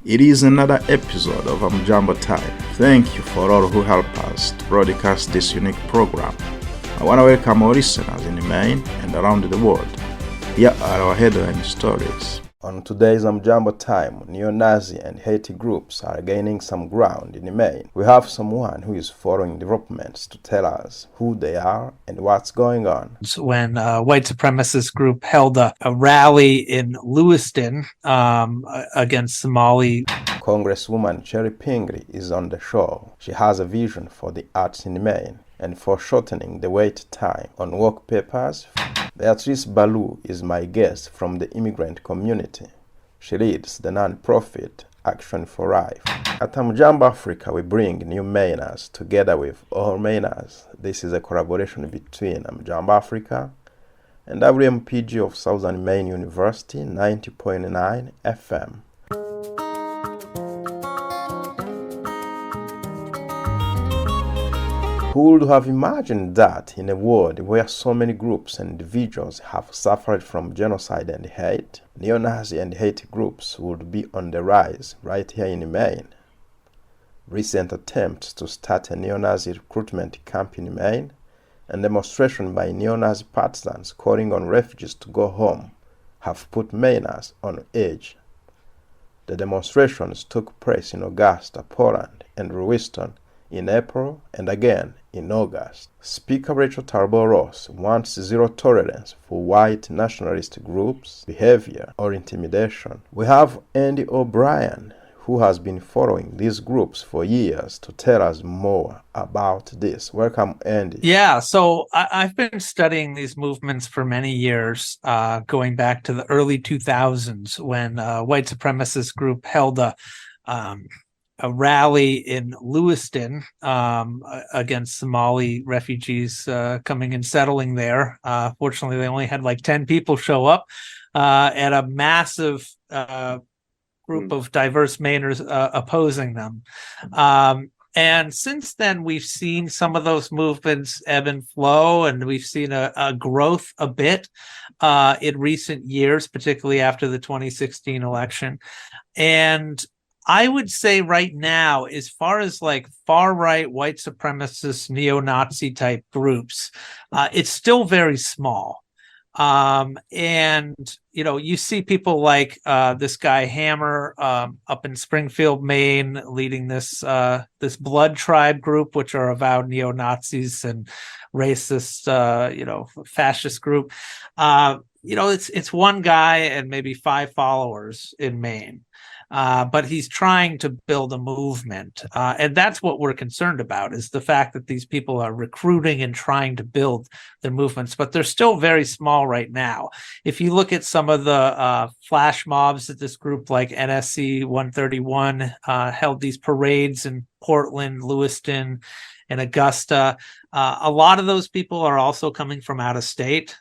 It is another episode of Amjambo Time. Thank you for all who help us to broadcast this unique program. I want to welcome our listeners in Maine and around the world. Here are our headline stories. On today's Amjambo Time, neo-Nazi and Haiti groups are gaining some ground in Maine. We have someone who is following developments to tell us who they are and what's going on. When a white supremacist group held a rally in Lewiston against Somali. Congresswoman Chellie Pingree is on the show. She has a vision for the arts in Maine and for shortening the wait time on work papers. Beatrice Balou is my guest from the immigrant community. She leads the non-profit Action for Life. At Amjambo Africa, we bring new Mainers together with all Mainers. This is a collaboration between Amjambo Africa and WMPG of Southern Maine University 90.9 FM. Who would have imagined that in a world where so many groups and individuals have suffered from genocide and hate, neo-Nazi and hate groups would be on the rise right here in Maine? Recent attempts to start a neo-Nazi recruitment camp in Maine and demonstration by neo-Nazi partisans calling on refugees to go home have put Mainers on edge. The demonstrations took place in Augusta, Poland, and Lewiston in April and again in August. Speaker Rachel Talbot-Ross wants zero tolerance for white nationalist groups, behavior, or intimidation. We have Andy O'Brien, who has been following these groups for years, to tell us more about this. Welcome, Andy. Yeah, so I've been studying these movements for many years, going back to the early 2000s when a white supremacist group held a rally in Lewiston against Somali refugees coming and settling there. Fortunately, they only had like 10 people show up and a massive group of diverse Mainers opposing them. And since then, we've seen some of those movements ebb and flow, and we've seen a growth a bit in recent years, particularly after the 2016 election. And I would say right now, as far as like far-right white supremacist neo-Nazi type groups, it's still very small. And, you know, you see people like this guy Hammer up in Springfield, Maine, leading this Blood Tribe group, which are avowed neo-Nazis and racist, fascist group. It's one guy and maybe 5 followers in Maine. But he's trying to build a movement. And that's what we're concerned about, is the fact that these people are recruiting and trying to build their movements, but they're still very small right now. If you look at some of the flash mobs that this group like NSC 131 held these parades in Portland, Lewiston, and Augusta, a lot of those people are also coming from out of state.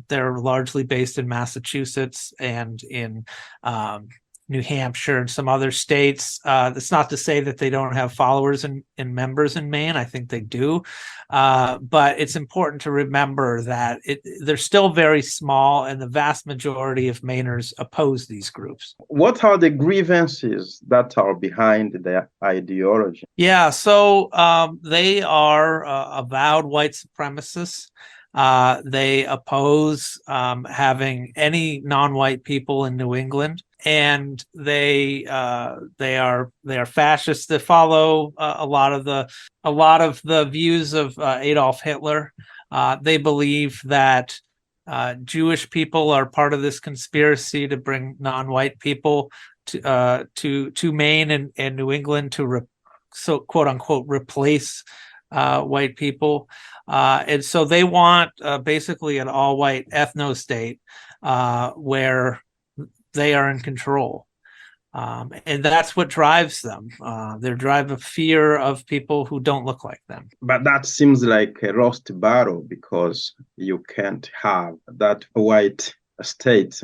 They're largely based in Massachusetts and in New Hampshire and some other states. That's not to say that they don't have followers and members in Maine. I think they do. But it's important to remember that they're still very small, and the vast majority of Mainers oppose these groups. What are the grievances that are behind their ideology? Yeah, so they are avowed white supremacists. They oppose having any non-white people in New England, and they are fascists. They follow a lot of the views of Adolf Hitler. They believe that Jewish people are part of this conspiracy to bring non-white people to Maine and New England to so quote unquote replace white people. And so they want basically an all-white ethno-state where they are in control. And that's what drives them. They drive a fear of people who don't look like them. But that seems like a lost battle, because you can't have that white state.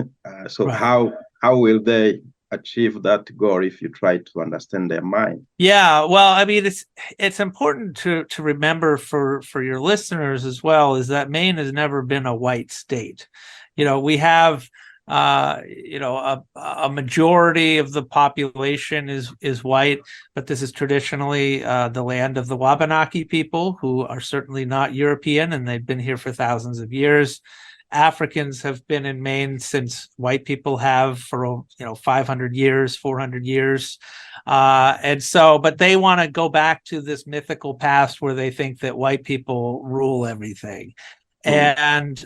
So right. How will they achieve that goal if you try to understand their mind? Yeah, well, I mean, it's important to remember for your listeners as well, is that Maine has never been a white state. You know, we have a majority of the population is white, but this is traditionally the land of the Wabanaki people, who are certainly not European, and they've been here for thousands of years. Africans have been in Maine since white people have, for 500 years, 400 years. But they want to go back to this mythical past where they think that white people rule everything. And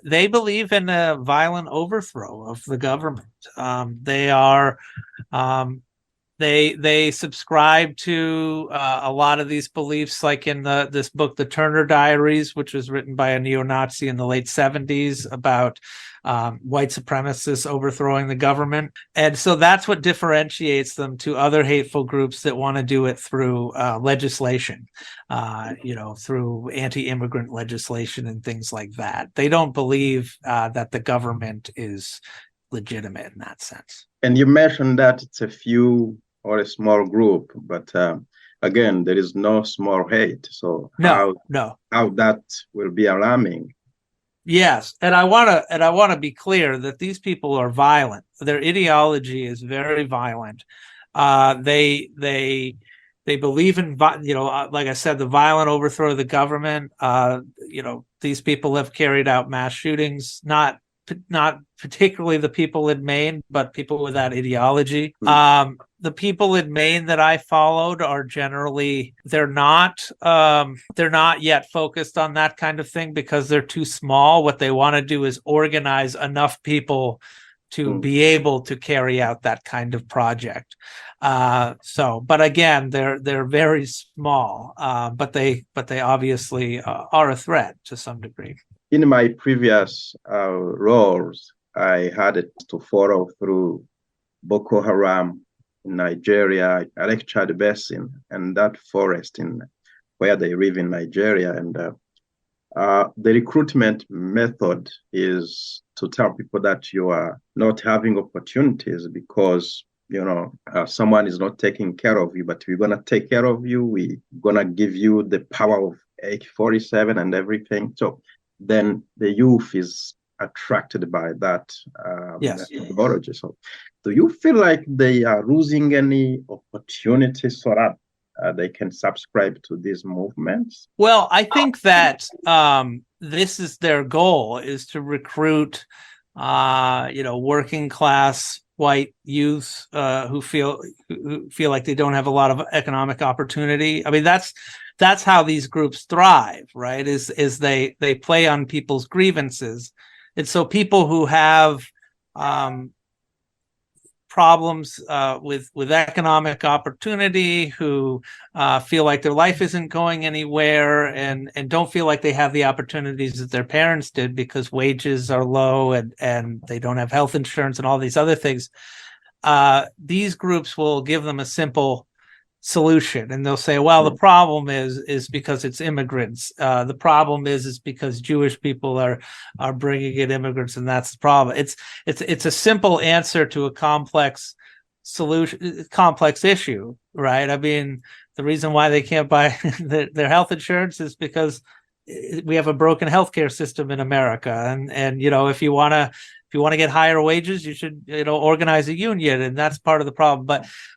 they believe in a violent overthrow of the government. They subscribe to a lot of these beliefs, like in this book, The Turner Diaries, which was written by a neo-Nazi in the late 70s about white supremacists overthrowing the government. And so that's what differentiates them to other hateful groups that want to do it through legislation, through anti-immigrant legislation and things like that. They don't believe that the government is legitimate in that sense. And you mentioned that it's a few or a small group, but again, there is no small hate. So no. How that will be alarming? Yes, and I want to be clear that these people are violent. Their ideology is very violent. They believe in, like I said, the violent overthrow of the government. These people have carried out mass shootings, not particularly the people in Maine, but people with that ideology. The people in Maine that I followed are generally, they're not yet focused on that kind of thing because they're too small. What they want to do is organize enough people to be able to carry out that kind of project. But again, they're very small, but they obviously are a threat to some degree. In my previous roles, I had to follow through Boko Haram in Nigeria, Lake Chad Basin, and that forest where they live in Nigeria. And the recruitment method is to tell people that you are not having opportunities because someone is not taking care of you, but we're going to take care of you. We're going to give you the power of AK-47 and everything. So then the youth is attracted by that methodology. So do you feel like they are losing any opportunities so that they can subscribe to these movements? Well, I think that this is their goal, is to recruit working class white youth who feel like they don't have a lot of economic opportunity. I mean, that's how these groups thrive, right? Is they play on people's grievances. And so people who have problems with economic opportunity, who feel like their life isn't going anywhere, and don't feel like they have the opportunities that their parents did because wages are low and they don't have health insurance and all these other things, these groups will give them a simple solution, and they'll say, well, the problem is because it's immigrants. The problem is because Jewish people are bringing in immigrants, and that's the problem. It's a simple answer to a complex issue, right? I mean, the reason why they can't buy their health insurance is because we have a broken healthcare system in America, and if you want to get higher wages, you should organize a union, and that's part of the problem.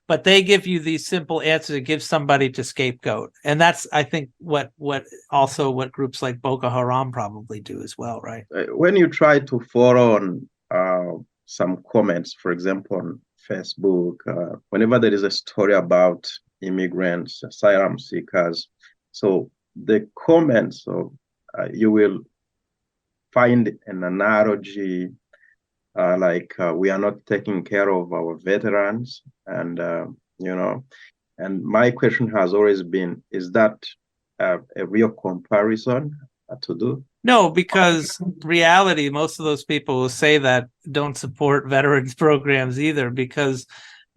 But they give you these simple answers to give somebody to scapegoat, and that's, I think, what groups like Boko Haram probably do as well, right? When you try to follow on some comments, for example, on Facebook, whenever there is a story about immigrants, asylum seekers, so the comments you will find an analogy. We are not taking care of our veterans, and and my question has always been, is that a real comparison to do? No, because reality, most of those people who say that don't support veterans programs either, because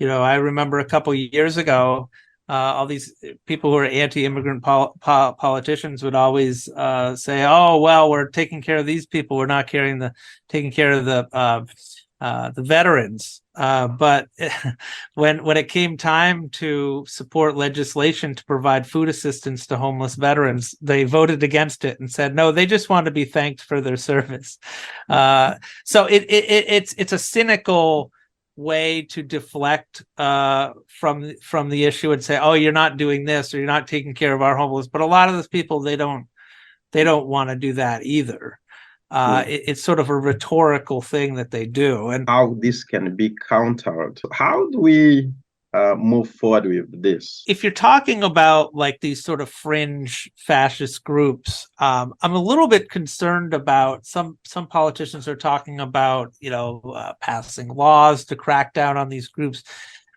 I remember a couple of years ago, all these people who are anti-immigrant politicians would always say, "Oh, well, we're taking care of these people. We're not taking care of the veterans." But when it came time to support legislation to provide food assistance to homeless veterans, they voted against it and said, no, they just want to be thanked for their service. So it's a cynical way to deflect from the issue and say, oh, you're not doing this, or you're not taking care of our homeless. But a lot of those people, they don't want to do that either. It's sort of a rhetorical thing that they do. And how this can be countered? How do we move forward with this? If you're talking about like these sort of fringe fascist groups, I'm a little bit concerned about some politicians are talking about, passing laws to crack down on these groups.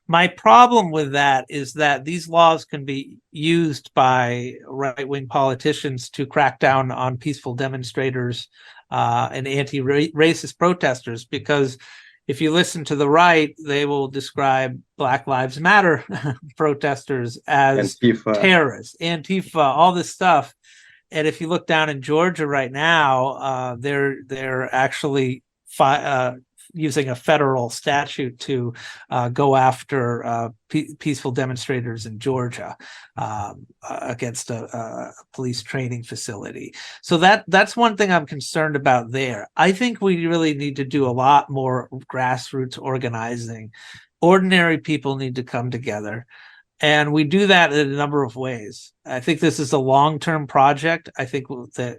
My problem with that is that these laws can be used by right-wing politicians to crack down on peaceful demonstrators and anti-racist protesters, because if you listen to the right, they will describe Black Lives Matter protesters as Antifa. Terrorists, Antifa, all this stuff. And if you look down in Georgia right now, they're actually using a federal statute to go after peaceful demonstrators in Georgia against a police training facility. So that's one thing I'm concerned about there. I think we really need to do a lot more grassroots organizing. Ordinary people need to come together. And we do that in a number of ways. I think this is a long-term project. I think that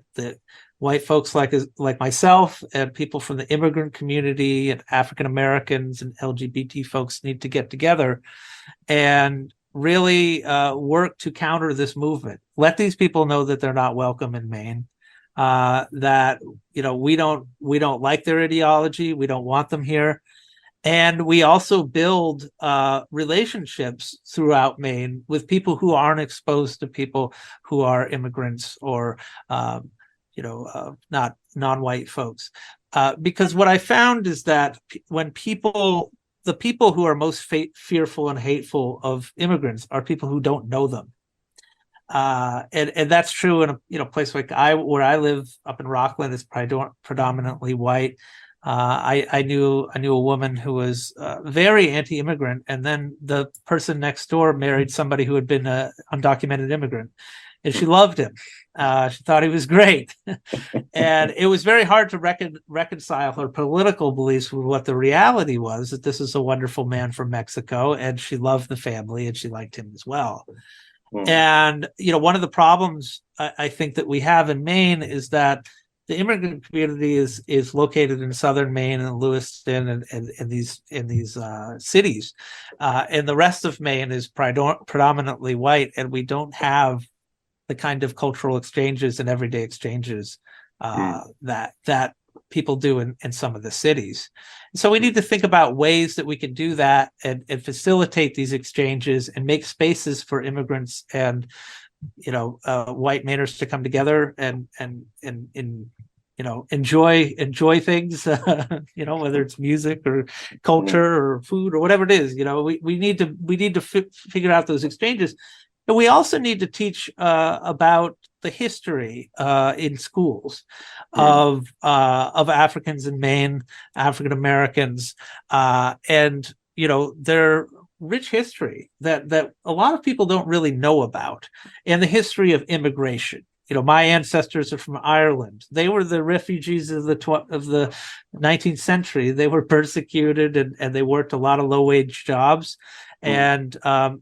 white folks like myself and people from the immigrant community and African Americans and LGBT folks need to get together and really work to counter this movement. Let these people know that they're not welcome in Maine. That we don't like their ideology. We don't want them here. And we also build relationships throughout Maine with people who aren't exposed to people who are immigrants or not non-white folks. Because what I found is that when the people who are most fearful and hateful of immigrants are people who don't know them. And that's true in a place like where I live up in Rockland is predominantly white. I knew a woman who was very anti-immigrant, and then the person next door married somebody who had been an undocumented immigrant, and she loved him. She thought he was great. And it was very hard to reconcile her political beliefs with what the reality was, that this is a wonderful man from Mexico, and she loved the family and she liked him as well. And one of the problems I think that we have in Maine is that the immigrant community is located in southern Maine and Lewiston and in these cities, and the rest of Maine is predominantly white, and we don't have the kind of cultural exchanges and everyday exchanges that people do in some of the cities. So we need to think about ways that we can do that and facilitate these exchanges and make spaces for immigrants and white Mainers to come together and enjoy things, whether it's music or culture or food or whatever it is. We need to figure out those exchanges. And we also need to teach about the history in schools of Africans in Maine, African Americans, and their rich history that a lot of people don't really know about, and the history of immigration. My ancestors are from Ireland. They were the refugees of the 19th century. They were persecuted and they worked a lot of low-wage jobs. And the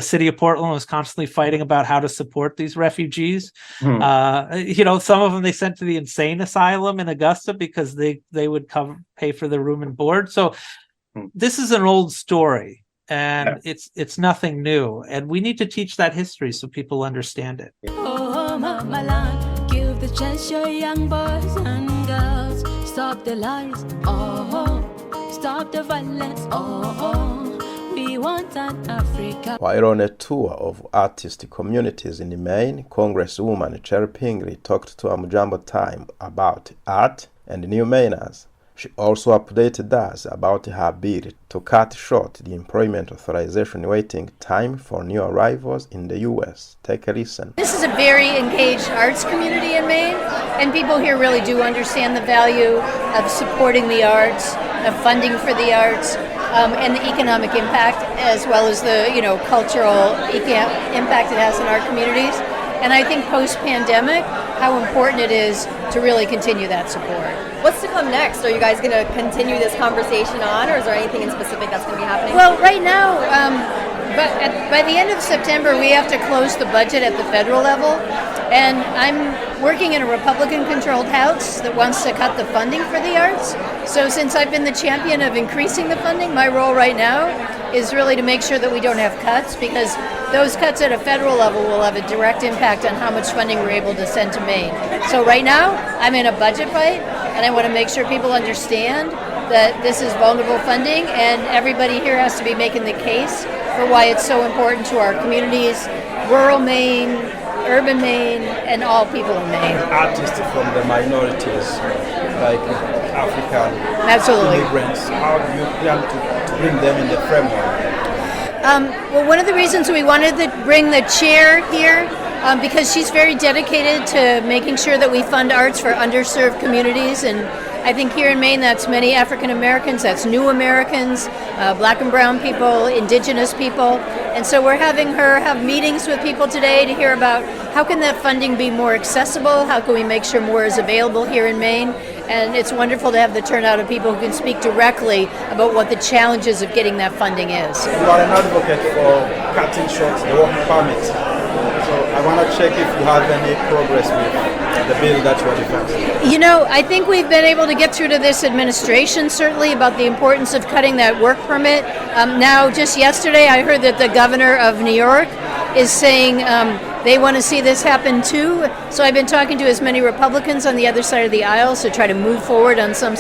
city of Portland was constantly fighting about how to support these refugees. Some of them they sent to the insane asylum in Augusta because they would pay for their room and board. So this is an old story, and it's nothing new, and we need to teach that history so people understand it. Oh, mama land, give the chance your young boys and girls. Stop the lies. Stop the violence. We want an Africa. While on a tour of artist communities in Maine, Congresswoman Chellie Pingree talked to Amjambo Time about art and new Mainers. She also updated us about her bid to cut short the employment authorization waiting time for new arrivals in the U.S. Take a listen. This is a very engaged arts community in Maine, and people here really do understand the value of supporting the arts of funding for the arts, and the economic impact, as well as the cultural impact it has in our communities. And I think post-pandemic, how important it is to really continue that support. What's to come next? Are you guys going to continue this conversation on, or is there anything in specific that's going to be happening? Well, right now, by the end of September, we have to close the budget at the federal level, and I'm working in a Republican-controlled House that wants to cut the funding for the arts. So since I've been the champion of increasing the funding, my role right now is really to make sure that we don't have cuts, because those cuts at a federal level will have a direct impact on how much funding we're able to send to Maine. So right now, I'm in a budget fight, and I want to make sure people understand that this is vulnerable funding, and everybody here has to be making the case for why it's so important to our communities, rural Maine, urban Maine, and all people in Maine. Artists from the minorities, like African immigrants, how do you plan to bring them in the framework? Well, one of the reasons we wanted to bring the chair here, because she's very dedicated to making sure that we fund arts for underserved communities, and I think here in Maine that's many African Americans, that's new Americans, black and brown people, indigenous people, and so we're having her have meetings with people today to hear about how can that funding be more accessible, how can we make sure more is available here in Maine, and it's wonderful to have the turnout of people who can speak directly about what the challenges of getting that funding is. You are an advocate for cutting short the work permit. So I want to check if you have any progress with the bill that you are defending. I think we've been able to get through to this administration, certainly, about the importance of cutting that work permit. Now, just yesterday, I heard that the governor of New York is saying they want to see this happen too. So I've been talking to as many Republicans on the other side of the aisle to try to move forward on some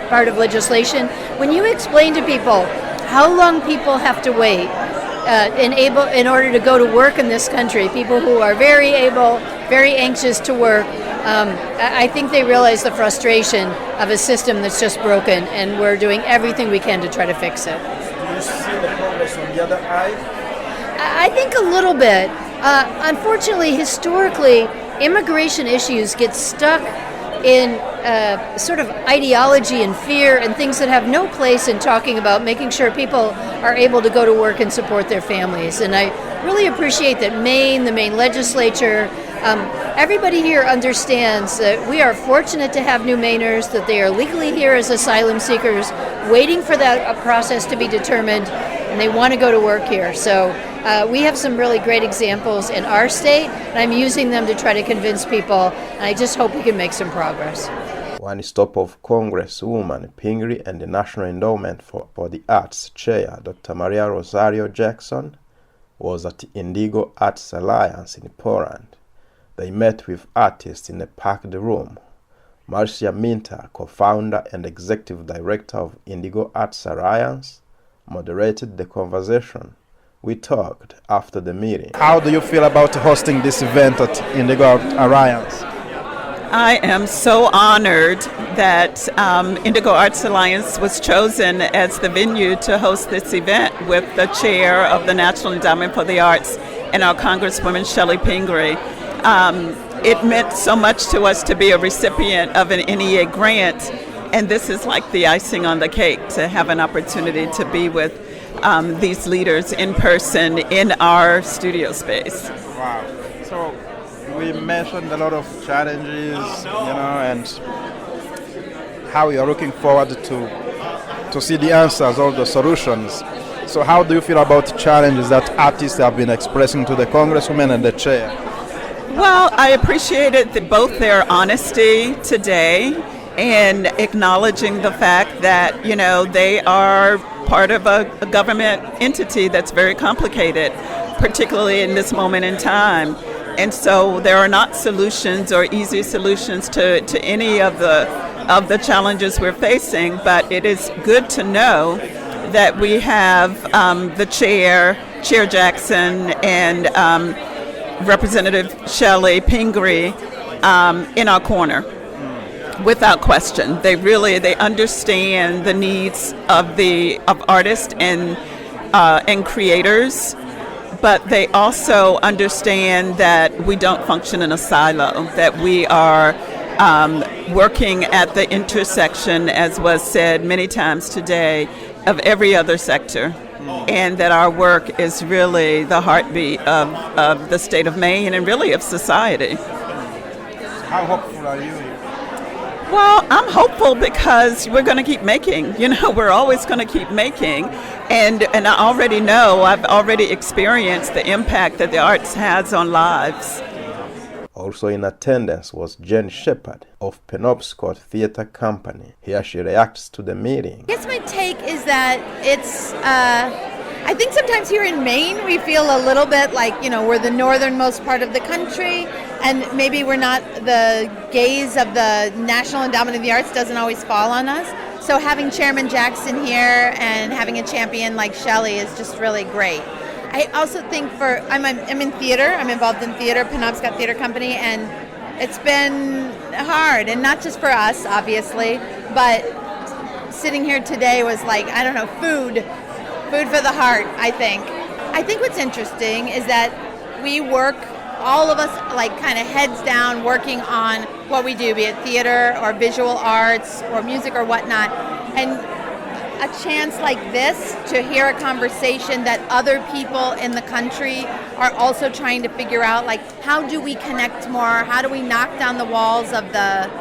part of legislation. When you explain to people how long people have to wait in order to go to work in this country, people who are very able, very anxious to work, I think they realize the frustration of a system that's just broken, and we're doing everything we can to try to fix it. Do you see the progress on the other eye? I think a little bit. Unfortunately, historically, immigration issues get stuck in sort of ideology and fear and things that have no place in talking about making sure people are able to go to work and support their families. And I really appreciate that Maine, the Maine legislature, everybody here understands that we are fortunate to have new Mainers, that they are legally here as asylum seekers, waiting for that process to be determined, and they want to go to work here. So we have some really great examples in our state, and I'm using them to try to convince people, and I just hope we can make some progress. One stop of Congresswoman Pingree and the National Endowment for the Arts Chair, Dr. Maria Rosario Jackson, was at Indigo Arts Alliance in Poland. They met with artists in a packed room. Marcia Minter, co-founder and executive director of Indigo Arts Alliance, moderated the conversation. We talked after the meeting. How do you feel about hosting this event at Indigo Alliance? I am so honored that Indigo Arts Alliance was chosen as the venue to host this event with the chair of the National Endowment for the Arts and our Congresswoman Chellie Pingree. It meant so much to us to be a recipient of an NEA grant, and this is like the icing on the cake to have an opportunity to be with these leaders in person in our studio space. Wow. So we mentioned a lot of challenges, and how you are looking forward to see the answers, all the solutions. So how do you feel about challenges that artists have been expressing to the Congresswoman and the chair? Well, I appreciated both their honesty today and acknowledging the fact that, they are part of a government entity that's very complicated, particularly in this moment in time. And so there are not solutions or easy solutions to any of the challenges we're facing, but it is good to know that we have the Chair Jackson, and Representative Chellie Pingree in our corner. Without question, they understand the needs of artists and creators, but they also understand that we don't function in a silo, that we are working at the intersection, as was said many times today, of every other sector. And that our work is really the heartbeat of the state of Maine and really of society. How hopeful are you? Well, I'm hopeful because we're going to keep making. We're always going to keep making. And I already know, I've already experienced the impact that the arts has on lives. Also in attendance was Jen Shepard of Penobscot Theatre Company. Here she reacts to the meeting. I guess my take is that it's, I think sometimes here in Maine we feel a little bit like, we're the northernmost part of the country and maybe we're not, the gaze of the National Endowment of the Arts doesn't always fall on us. So having Chairman Jackson here and having a champion like Chellie is just really great. I also think I'm in theater, I'm involved in theater, Penobscot Theatre Company, and it's been hard, and not just for us, obviously, but sitting here today was like, I don't know, food for the heart, I think. I think what's interesting is that we work, all of us, like kind of heads down, working on what we do, be it theater or visual arts or music or whatnot, and a chance like this to hear a conversation that other people in the country are also trying to figure out, like, how do we connect more? How do we knock down the walls of the,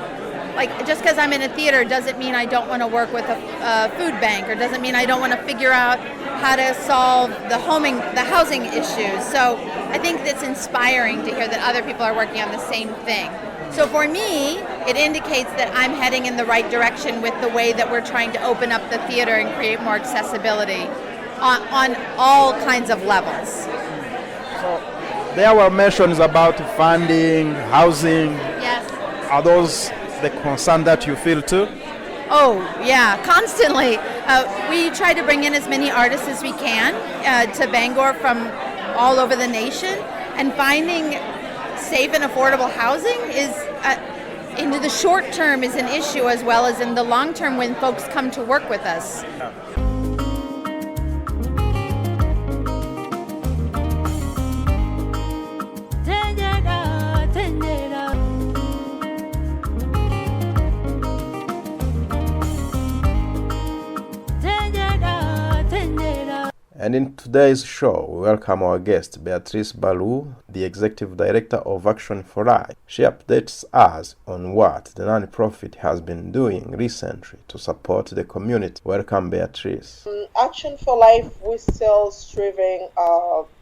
like, just because I'm in a theater doesn't mean I don't want to work with a food bank, or doesn't mean I don't want to figure out how to solve the housing issues. So I think it's inspiring to hear that other people are working on the same thing. So for me, it indicates that I'm heading in the right direction with the way that we're trying to open up the theater and create more accessibility on all kinds of levels. So there were mentions about funding, housing. Yes. Are those the concern that you feel too? Oh, yeah, constantly. We try to bring in as many artists as we can to Bangor from all over the nation, and finding safe and affordable housing is, into the short term, is an issue, as well as in the long term when folks come to work with us. And in today's show, we welcome our guest, Beatrice Balou, the Executive Director of Action for Life. She updates us on what the non-profit has been doing recently to support the community. Welcome, Beatrice. Action for Life, we're still striving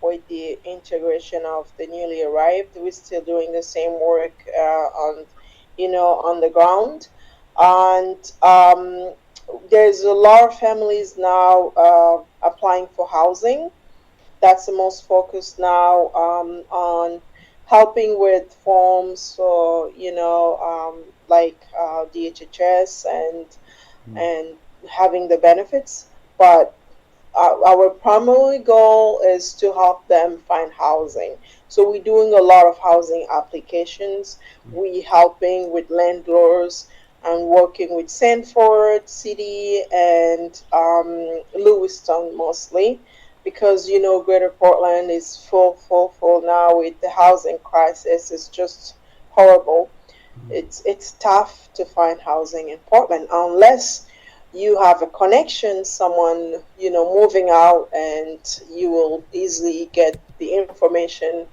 with the integration of the newly arrived. We're still doing the same work on the ground. And there's a lot of families now applying for housing. That's the most focus now on helping with forms for like DHHS and having the benefits. But our primary goal is to help them find housing. So we're doing a lot of housing applications. We're helping with landlords and working with Sanford City and Lewiston mostly, because Greater Portland is full now with the housing crisis. It's just horrible. It's tough to find housing in Portland unless you have a connection, someone moving out, and you will easily get the information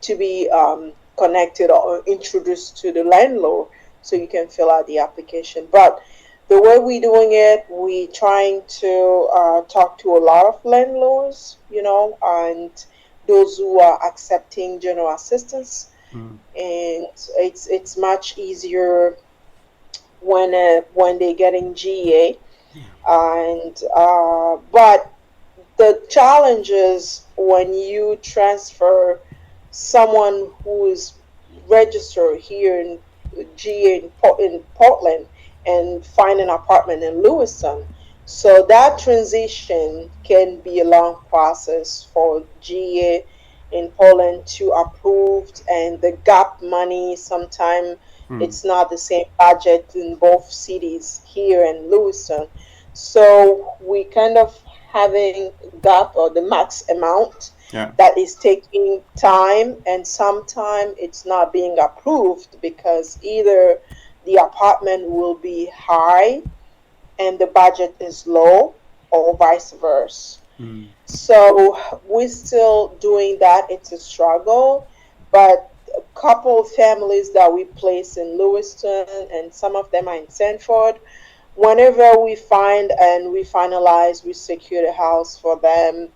to be connected or introduced to the landlord, so you can fill out the application. But the way we're doing it, we're trying to talk to a lot of landlords, and those who are accepting general assistance. And it's much easier when they're getting GA. And but the challenge is when you transfer someone who is registered here in GA in Portland and find an apartment in Lewiston. So that transition can be a long process for GA in Portland to approved, and the gap money, sometimes it's not the same budget in both cities here in Lewiston. So we kind of having gap or the max amount that is taking time, and sometimes it's not being approved because either the apartment will be high and the budget is low, or vice versa. So we're still doing that. It's a struggle, but a couple of families that we place in Lewiston, and some of them are in Sanford, whenever we find and we finalize, we secure the house for them,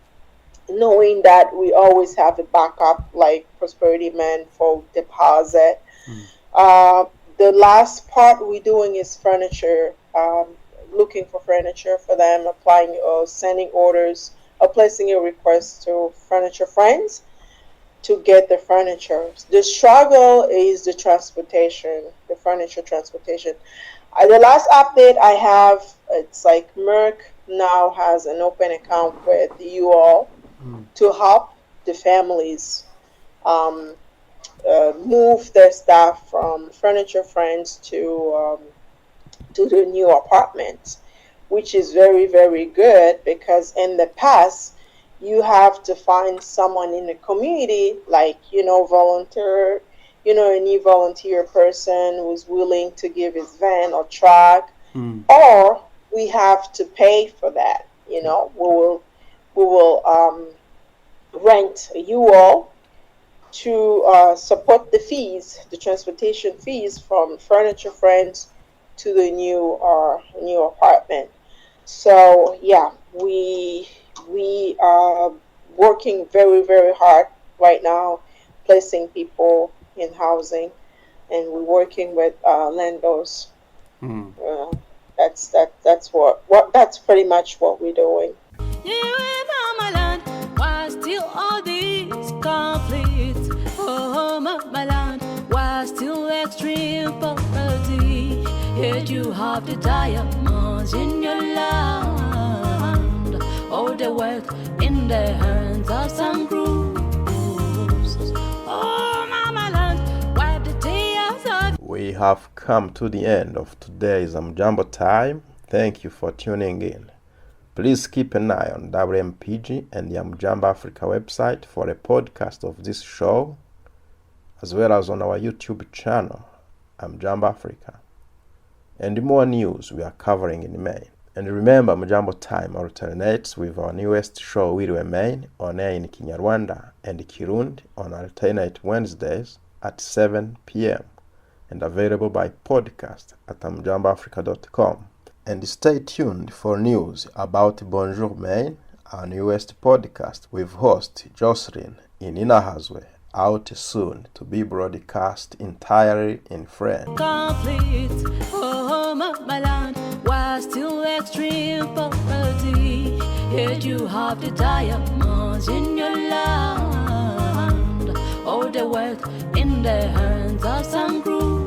knowing that we always have a backup like Prosperity Man for deposit. The last part we're doing is furniture, looking for furniture for them, applying or sending orders or placing a request to Furniture Friends to get the furniture. The struggle is the transportation, the furniture transportation. The last update I have, it's like Merck now has an open account with you all to help the families move their staff from Furniture Friends to the new apartments, which is very, very good, because in the past you have to find someone in the community, like, volunteer, any volunteer person who's willing to give his van or truck, or we have to pay for that. We will rent you all to support the fees, the transportation fees from Furniture Friends to the new apartment. So yeah, we are working very, very hard right now, placing people in housing, and we're working with landlords. That's pretty much what we're doing. My land, why still all these conflicts? Oh, my land, why still extreme poverty? Yet you have the diamonds in your land, all the wealth in the hands of some groups. Oh, my land, wipe the tears of. We have come to the end of today's Amjambo time. Thank you for tuning in. Please keep an eye on WMPG and the Amjambo Africa website for a podcast of this show, as well as on our YouTube channel, Amjambo Africa, and more news we are covering in Maine. And remember, Amjambo time alternates with our newest show, Wiriwe Maine, on air in Kinyarwanda and Kirundi on alternate Wednesdays at 7 p.m. and available by podcast at amjamboafrica.com. And stay tuned for news about Bonjour Maine, our newest podcast with host Jocelyn in Inahazwe, out soon to be broadcast entirely in French. Conflict, oh, my land, why still extreme poverty? Yet you have the diamonds in your land, all the wealth in the hands of some group.